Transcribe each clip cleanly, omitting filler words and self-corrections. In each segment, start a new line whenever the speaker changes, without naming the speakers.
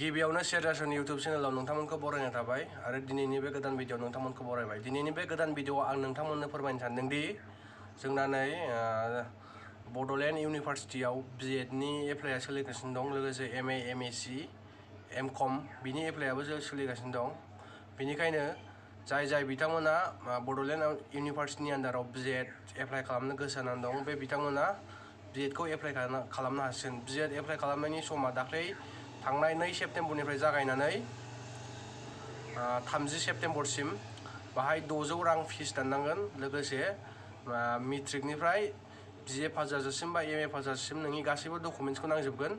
गिबियावनो सेरासन YouTube चेनेलाव नोंथांमोनखौ बरायनाय थाबाय आरो दिनैनि बे गोदान भिडिअ नोंथांमोनखौ बरायबाय। दिनैनि बे गोदान भिडिअआव आं नोंथांमोननो फोरमायनो सानदों दि जोंना नै बड'लेण्ड इउनिभारसिटियाव B.ed नि एप्लाइआ सोलिगासिनो दं, लोगोसे MA MSc M.Com बिनि एप्लाइआबो सोलिगासिनो दं। बेनिखायनो जाय बिथांमोना बड'लेण्ड इउनिभारसिटिनि आन्दाराव B.ed एप्लाइ खालामनो गोसो जानानै दं, बे बिथांमोना B.ed खौ एप्लाइ खालामनो हासिगोन। B.ed एप्लाइ खालामनायनि समा दाख्लै थांनाय 2 सेप्तेम्बरनिफ्राय जागायनानै 30 सेप्तेम्बरसिम बाहाय 600 रां फिस दाननांगोन। लोगोसे मेट्रिकनिफ्राय BA पास जाजासिम बा MA पास जाजासिम नोंनि गासैबो डकुमेन्ट्सखौ नांजोबगोन।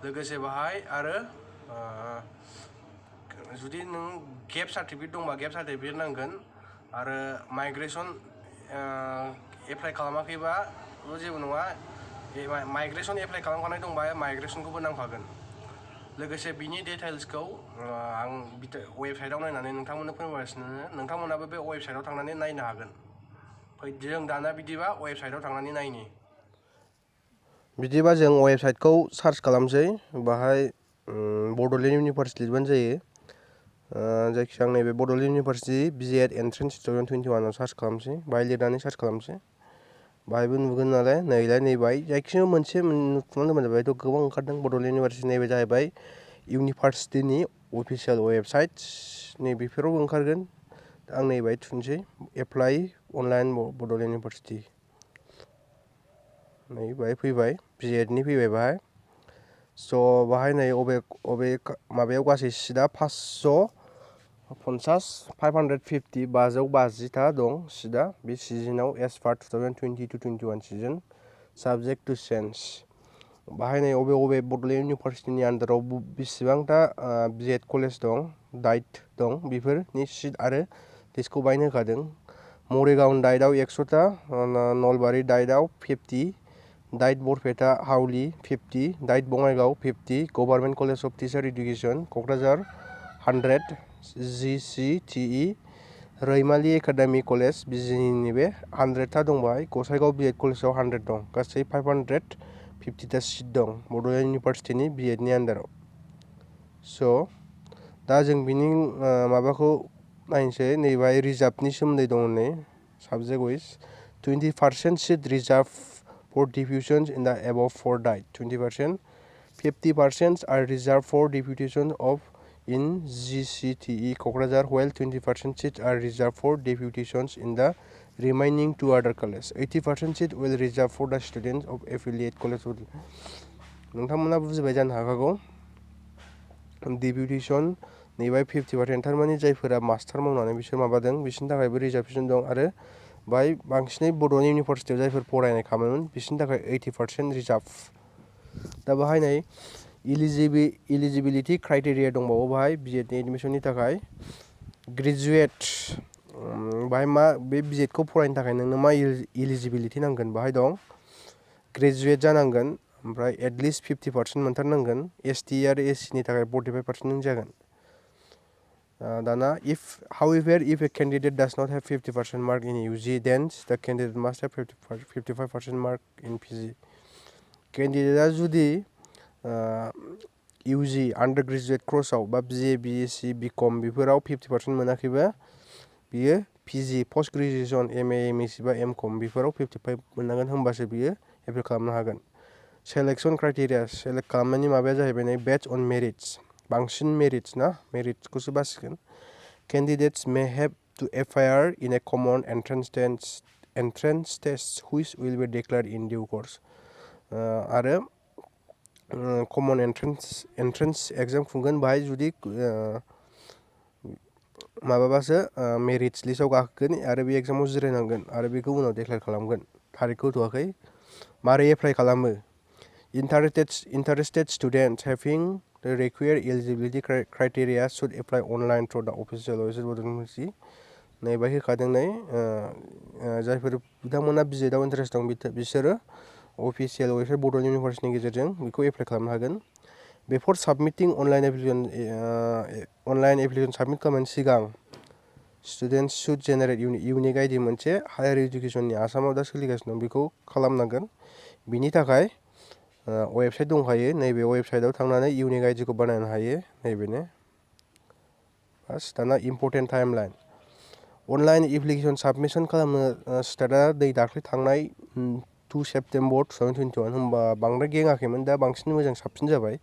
लोगोसे बाहाय आरो जुदि नों गेप सार्टिफिकेट दंबा गेप सार्टिफिकेट नांगोन आरो माइग्रेसन एप्लाइ खालामाखैबा जेबो नङा, माइग्रेसन एप्लाइ खालामखानाय दंबा माइग्रेसनखौबो नांफागोन। लोगोसे बिनि डिटेल्सखौ आं वेबसाइटआव नायनानै नोंथांमोननो फोरमायगासिनो, नोंथांमोनाबो बे वेबसाइटआव थांनानै नायनो हागोन। जों दाना बिदिबा वेबसाइटआव थांनानै नायनि। बिदिबा जों वेबसाइटखौ सार्च खालामसै, बाहाय बड'लेण्ड इउनिभारसिटि लिरबानो जायो। जायखिजाया आं नैबे बड'लेण्ड इउनिभारसिटि B.ed एन्ट्रेन्स 2021 आव सार्च खालामसै, बाहाय लिरनानै सार्च खालामसै। बाहायबो नुगोन नालाय नैबाय जायखिजाया मोनसे थुनानै दोनबानो जाबाय। गोबां ओंखारदों बड'लेण्ड इउनिभारसिटि, नैबे जाहैबाय इउनिभारसिटिनि अफिसियेल वेबसाइट, नैबेफोरावबो ओंखारगोन। आं नैबाय थुनसै एप्लाइ अनलाइन बड'लेण्ड इउनिभारसिटि, नै बाहाय फैबाय B.ed नि फैबाय बाहाय। स' बाहाय नै अबे माबायाव गासै सिटआ 550 550टा दं सिटआ बे सिजनाव as per 2020-21 season, subject to change. बाहाय नै अबे बड'लेण्ड इउनिभारसिटिनि आन्दाराव बेसेबांथा B.ed कलेज दं, डाइट दं, बेफोरनि सिट आरो लिस्टखौ बायनो होखादों। मरिगाव डाइटआव 100टा, नलबारि डाइटआव 50, DIET Barpeta Howly 50, DIET Bongaigaon 50, government college of teacher education Kokrajhar 100, GCTE Raimali academy college बिजिनिनि बे 100टा दं बाहाय। गसाइगाव B.ed कलेजाव 100 दं, गासै 550टा सिट दं बड'लेण्ड इउनिभारसिटिनि B.ed नि आन्दाराव। स' दा जों बिनि माबाखौ नायनोसै, नैबाहाय रिजार्भनि सोमोन्दै दङ नै subject wise 20% seat reserve for diffusions in the above for diet, 20%, 50% are reserved for deputation of in GCTE Kokrazar, while 20% seats are reserved for deputations in the remaining 2 other colleges. 80% seat will reserve for the students of affiliate college. नोंथांमोना बुजिबाय जानो हागौ। deputation नैबाय 50%, थारमाने जायफोरा master मावनानै बिसोर माबादों बिसोरनि थाखायबो रिजार्भेसन दं, आरो बाहाय बांसिनै बड'लेण्ड इउनिभारसिटियाव जायफोर फरायनाय खामानिमोन बिसोरनि थाखाय 80% रिजार्भ। दा बाहाय नै इलिजिबिलिटि क्राइटेरिया दंबावो बाहाय B.ed नि एडमिसननि थाखाय। ग्रेजुवेट, बाहाय मा बे B.ed खौ फरायनो थाखाय नोंनो मा इलिजिबिलिटि नांगोन, बाहाय दं ग्रेजुवेट जानांगोन, ओमफ्राय एटलिस्ट 50% मोनथारनांगोन। ST आरो SC नि थाखाय 45% नों जागोन। दाना however, if a candidate does not have 50% mark in UG, then the candidate must have 55% mark in PG. केन्डिडेटआ जुदि UG आन्डार ग्रेजुवेट क्रसआव बा BA BSc BCom बेफोराव 50% मोनाखैबा बियो PG post graduation MA MSc बा M.Com बेफोराव 55 मोननांगोन, होमबासो बियो एप्लाइ खालामनो हागोन। सेलेक्सन क्राइटेरिया, सेलेक्ट खालामनायनि माबाया जाहैबाय नै बेस्ड अन मेरिट्स, बांसिन मेरिट्स ना, मेरिट्सखौसो बासिगोन। Candidates may have to appear in a common entrance test which will be declared in due course. आरो कमन एन्ट्रेन्स एग्जाम खुंगोन, बाहाय जुदि माबाबासो मेरिट्स लिस्टआव गाखोगोन आरो बे एग्जामाव जिरायनांगोन आरो बेखौ उनाव डिक्लेयार खालामगोन। थारिखखौ होथ'वाखै। मारै एप्लाइ खालामो? Interested students having the required eligibility criteria should apply online through the official website Bodoland University. नैबाय होखादों नै जायफोर बिथांमोना B.ed आव इन्टारेस्ट दं बिसोरो अफिसियेल वेबसाइट बड'लेण्ड इउनिभारसिटिनि गेजेरजों बेखौ एप्लाइ खालामनो हागोन। बेफोर साबमिटिं अनलाइन एप्लिकेसन साबमिट खालामनायनि सिगां students should generate unique ID मोनसे हायार इडुकेसननि आसामाव दा सोलिगासिनो दं बेखौ खालामनांगोन। बिनि थाखाय वेबसाइट दंखायो नैबे वेबसाइटआव थांनानै इउनिक आइडिखौ बानायनो हायो नैबेनो फार्स्ट दाना important timeline online application submission खालामनो स्टार्टआ दाख्लै थांनाय 2 सेप्टेम्बर 2021 होमबा बांद्राय गेङाखैमोन दा बांसिन मोजां साबसिन जाबाय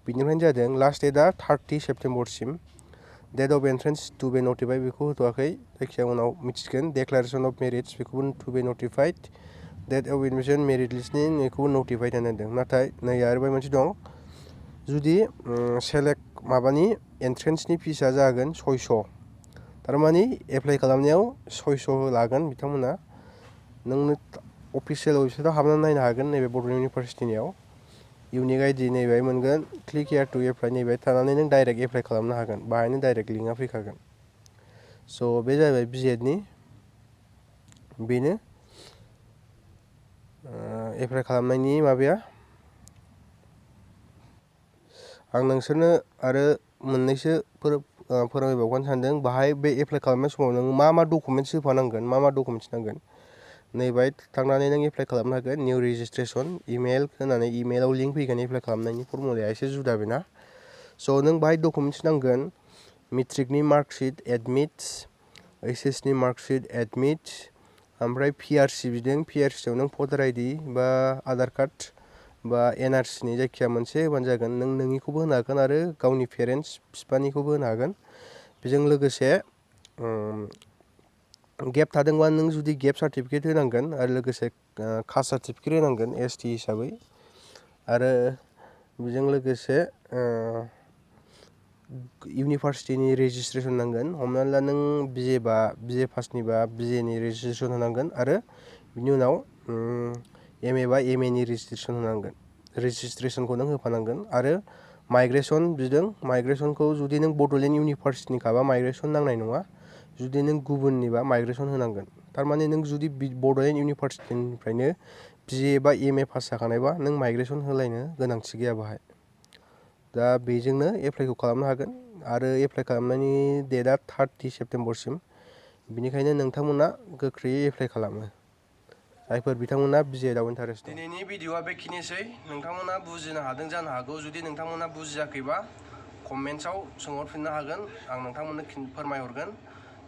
बिनिफ्रायनो जादों लास्ट डेटआ 30 सेप्टेम्बरसिम डेट अफ एन्ट्रेन्स टु बे नटिफाइड बेखौ होथ'वाखै जायखिजाया उनाव मिथिगोन डिक्लारेसन अफ मेरिट्स बेखौबो टु बे नटिफाइड डेट अफ एडमिशन मेरिट लिस्टनि बेखौबो नटिफाइड होनदों नाथाय नै आरोबाव मोनसे दं जुदि सेलेक्ट माबानि एन्ट्रेन्सनि फिसआ जागोन 600 थारमाने एप्लाइ खालामनायाव 600 लागोन बिथांमोना नोंनो अफिसियेल वेबसाइटआव हाबनानै नायनो हागोन नैबे बड'लेण्ड इउनिभारसिटिनियाव इउनिक आइडि नैबे मोनगोन क्लिक हियार टु एप्लाइ नैबे थानानै नों डाइरेक्ट एप्लाइ खालामनो हागोन बाहायनो डाइरेक्ट लिंकआ फैखागोन स' बे जाबाय B.edनि बेनो एप्लाइ खालामनायनि माबाया आं नोंसोरनो आरो मोननैसो फोरमायबावनो सानदों बाहाय बे एप्लाइ खालामनाय समाव नों मा डकुमेन्ट्स होफानांगोन मा डकुमेन्ट्स नांगोन नैबाय थांनानै नों एप्लाइ खालामनो हागोन निउ रेजिस्ट्रेसन इमेल होनानै इमेलाव लिंक फैगोन एप्लाइ खालामनायनि फर्मुलाया एसे जुदा बेना स' नों बाहाय डकुमेन्ट्स नांगोन मेट्रिकनि मार्कशीट एडमिट एचएसनि मार्कशीट एडमिट ओमफ्राय पिआरसि बिदों पिआरसियाव नों भटार आइडि बा आधार कार्ड बा एनआरसिनि जायखिया मोनसे होबानो जागोन नों नोंनिखौबो होनो हागोन आरो गावनि पेरेन्टस बिफानिखौबो होनो हागोन बेजों लोगोसे गेप थादोंबा नों जुदि गेप सार्टिफिकेट होनांगोन आरो लोगोसे कास्ट सार्टिफिकेट होनांगोन एसटि हिसाबै आरो बेजों लोगोसे इउनिभारसिटिनि रेजिस्ट्रेसन नांगोन हमनानै ला नों बिए पासनिबा बिएनि रेजिस्ट्रेसन होनांगोन आरो बिनि उनाव एमए बा एमएनि रेजिस्ट्रेसन होनांगोन रेजिस्ट्रेसनखौ नों होफानांगोन आरो माइग्रेसन बिदों माइग्रेसनखौ जुदि नों बड'लेण्ड इउनिभारसिटिनिखाबा माइग्रेसन नांनाय नङा जुदि नों गुबुननिबा माइग्रेसन होनांगोन थारमाने नों जुदि बड'लेण्ड इउनिभारसिटिनिफ्रायनो बिए बा एमए पास जाखानायबा नों माइग्रेसन होलायनो गोनांथि गैया बाहाय दा बेजोंनो एप्लाइखौ खालामनो हागोन आरो एप्लाइ खालामनायनि डेटआ 30 सेप्टेम्बरसिम बिनिखायनो नोंथांमोना गोख्रैयै एप्लाइ खालामो जायफोर बिथांमोना B.edआव इन्टारेस्ट दं दिनैनि भिडिअआ बेखिनिसै नोंथांमोना बुजिनो हादों जानो हागौ जुदि नोंथांमोना बुजियाखैबा कमेन्ट्सआव सोंहरफिननो हागोन आं नोंथांमोननो फोरमायहरगोन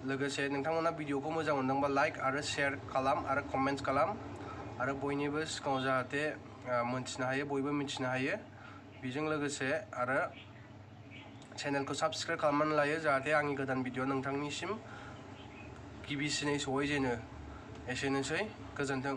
लोगोसे नोंथांमोना भिडिअखौ मोजां मोनदोंबा लाइक आरो शेयार खालाम आरो कमेन्ट्स खालाम आरो बयनिबो सिगाङाव जाहाथे मोनथिनो हायो बयबो मिथिनो हायो बेजों लोगोसे आरो चेनेलखौ साबस्क्राइब खालामनानै लायो जाहाथे आंनि गोदान भिडिअ नोंथांनिसिम गिबिसिनै सहैजेनो एसेनोसै गोजोन्थों।